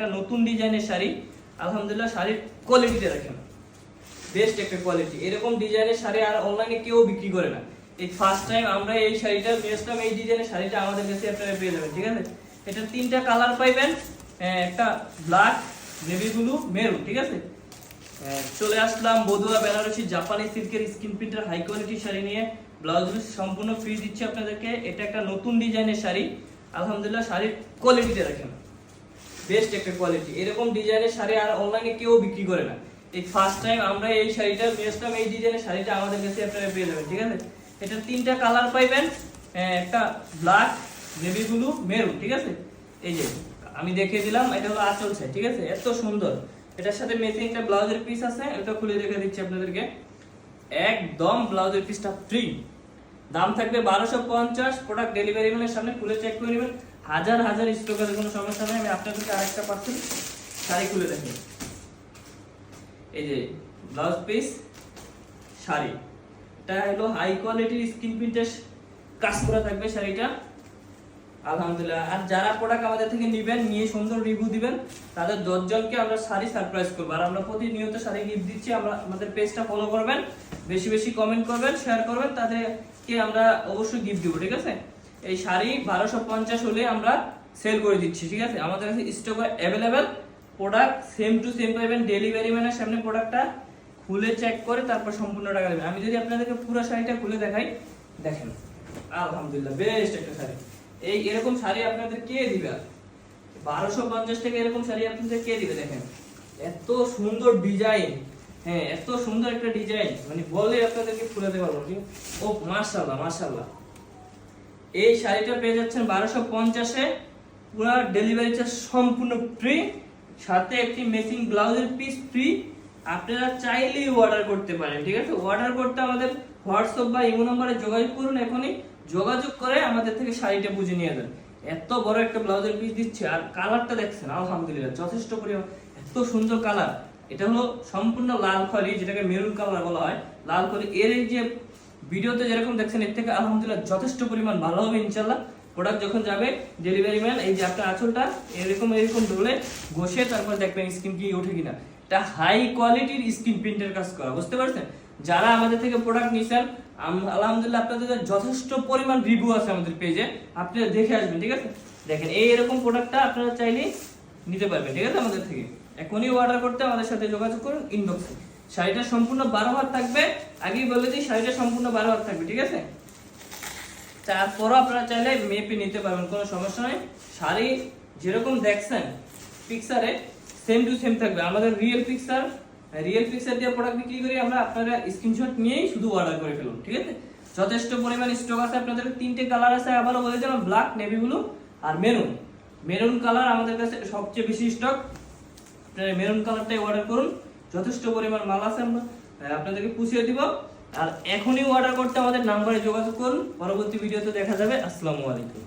একটা নতুন ডিজাইনের শাড়ি। আলহামদুলিল্লাহ শাড়ির কোয়ালিটিটা দেখেন, বেস্ট একটা কোয়ালিটি। এরকম ডিজাইনের শাড়ি আর অনলাইনে কেউ বিক্রি করে না। এই ফার্স্ট টাইম আমরা এই শাড়িটা বেচলাম, এই ডিজাইনের শাড়িটা আমাদের কাছে আপনারা পেয়ে যাবেন। ঠিক আছে, এটা তিনটা কালার পাইবেন, একটা ব্ল্যাক, নেভি ব্লু, মেরুন। ঠিক আছে, চলে আসলাম বদুয়া বেনারসি জাপানি সিল্কের স্কিন প্রিন্টের হাই কোয়ালিটি শাড়ি নিয়ে। ব্লাউজ পিস সম্পূর্ণ ফ্রি দিচ্ছি আপনাদেরকে। এটা একটা নতুন ডিজাইনের শাড়ি। আলহামদুলিল্লাহ শাড়ির কোয়ালিটিটা দেখেন, বেস্ট একটা কোয়ালিটি। এরকম ডিজাইনের শাড়ি আর অনলাইনে কেউ বিক্রি করে না। এই ফার্স্ট টাইম আমরা এই শাড়িটা বেচলাম, এই ডিজাইনের শাড়িটা আমাদের কাছে আপনারা পেয়ে যাবেন। ঠিক আছে, এটা তিনটা কালার পাইবেন, একটা ব্ল্যাক, নেভি ব্লু, মেরুন। ঠিক আছে, এই যে আমি দেখিয়ে দিলাম, এটা হলো আঁচল সাইড। ঠিক আছে, এত সুন্দর। এটার সাথে ম্যাচিং একটা ব্লাউজের পিস আছে, এটা খুলে দেখে দিচ্ছি আপনাদেরকে। একদম ব্লাউজের পিসটা ফ্রি, দাম থাকবে 1250। প্রোডাক্ট ডেলিভারি ম্যানের সামনে খুলে চেক করে নেবেন। হাজার হাজার স্টক আছে, কোনো সমস্যা নেই। আমি আপনাদেরকে আরেকটা পার্সেল শাড়ি খুলে দেখি। এই যে ব্লাউজ পিস শাড়ি, এটা হলো হাই কোয়ালিটির স্কিন প্রিন্টের কাজ করা থাকবে শাড়িটা। আলহামদুলিল্লাহ। আর যারা প্রোডাক্ট আমাদের থেকে নেবেন, নিয়ে সুন্দর রিভিউ দিবেন, তাদের 10 জনকে আমরা শাড়ি সারপ্রাইজ করবো। আর আমরা প্রতিনিয়ত শাড়ি গিফট দিচ্ছি। আমরা আমাদের পেজটা ফলো করবেন, বেশি বেশি কমেন্ট করবেন, শেয়ার করবেন, তাদেরকে আমরা অবশ্যই গিফট দিব। ঠিক আছে, এই শাড়ি 1250 হলে আমরা সেল করে দিচ্ছি। ঠিক আছে, আমাদের কাছে stock available, product same to same পাবেন। ডেলিভারি ম্যানের সামনে প্রোডাক্টটা খুলে চেক করে তারপর সম্পূর্ণ টাকা দেবেন। আমি যদি আপনাদেরকে পুরো শাড়িটা খুলে দেখাই, দেখেন আলহামদুলিল্লাহ বেস্ট একটা শাড়ি। এই এরকম শাড়ি আপনাদের কে দিবে? 1250 টাকা এরকম শাড়ি আপনাদের কে দিবে? দেখেন এত সুন্দর ডিজাইন, এত সুন্দর একটা ডিজাইন, মানে বলে আপনাদেরকে ফুলাতে পারবো কি। ও মাশাআল্লাহ মাশাআল্লাহ। এই শাড়িটা পেয়ে যাচ্ছেন 1250-এ, পুরো ডেলিভারি চার্জ সম্পূর্ণ ফ্রি, সাথে একটি ম্যাচিং ব্লাউজের পিস ফ্রি। আপনারা চাইলেই অর্ডার করতে পারেন। ঠিক আছে, অর্ডার করতে আমাদের হোয়াটসঅ্যাপ বা ইমো নম্বরে যোগাযোগ করুন। এখনই যোগাযোগ করে আমাদের থেকে শাড়িটা বুঝে নিয়ে যান। এত বড় একটা ব্লাউজের পিস দিচ্ছে, আর কালারটা দেখছেন আলহামদুলিল্লাহ যথেষ্ট পরিমাণ, এত সুন্দর কালার। এটা হলো সম্পূর্ণ লাল খয়েরি, যেটাকে মেরুন কালার বলা হয়। লাল খয়েরি এর এই যে ভিডিওতে যেরকম দেখছেন, এর থেকে আলহামদুলিল্লাহ যথেষ্ট পরিমাণ ভালো হবে ইনশাআল্লাহ। প্রোডাক্ট যখন যাবে ডেলিভারি ম্যান, এই যে আপনার আঁচলটা এরকম এরকম ধরে ঘষে তারপর দেখবেন স্কিন কি ওঠে কিনা। এটা হাই কোয়ালিটির স্কিন প্রিন্টের কাজ করা, বুঝতে পারছেন? যারা আমাদের থেকে প্রোডাক্ট নিছেন, আলহামদুলিল্লাহ আপনাদের যথেষ্ট পরিমাণ রিভিউ আছে আমাদের পেজে, আপনারা দেখে আসবেন। ঠিক আছে, দেখেন এই এরকম প্রোডাক্টটা আপনারা চাইলে নিতে পারবেন। ঠিক আছে, আমাদের থেকে এখনই অর্ডার করতে আমাদের সাথে যোগাযোগ করুন ইনবক্সে। শাড়িটা সম্পূর্ণ 12 হাত থাকবে, আগেই বলে দিই শাড়িটা সম্পূর্ণ 12 হাত থাকবে। ঠিক আছে, তারপরও আপনারা চাইলে মেপে নিতে পারবেন, কোনো সমস্যা নেই। শাড়ি যেরকম দেখছেন পিকচারে সেম টু সেম থাকবে। আমাদের রিয়েল পিকচার দিয়ে প্রোডাক্ট বিক্রি করি আমরা। আপনারা স্ক্রিনশট নিয়েই শুধু অর্ডার করে ফেলুন। ঠিক আছে, যথেষ্ট পরিমাণ স্টক আছে। আপনাদের তিনটে কালার আছে, আবারও বলে দিলাম, ব্ল্যাক, নেভি ব্লু আর মেরুন। মেরুন কালার আমাদের কাছে সবচেয়ে বেশি স্টক। আপনারা মেরুন কালারটাই অর্ডার করুন, যথেষ্ট পরিমাণ মাল আছে, আমরা আপনাদেরকে পুষিয়ে দিব। আর এখনই অর্ডার করতে আমাদের নাম্বারে যোগাযোগ করুন, পরবর্তী ভিডিওতে দেখা যাবে। আসসালামু আলাইকুম।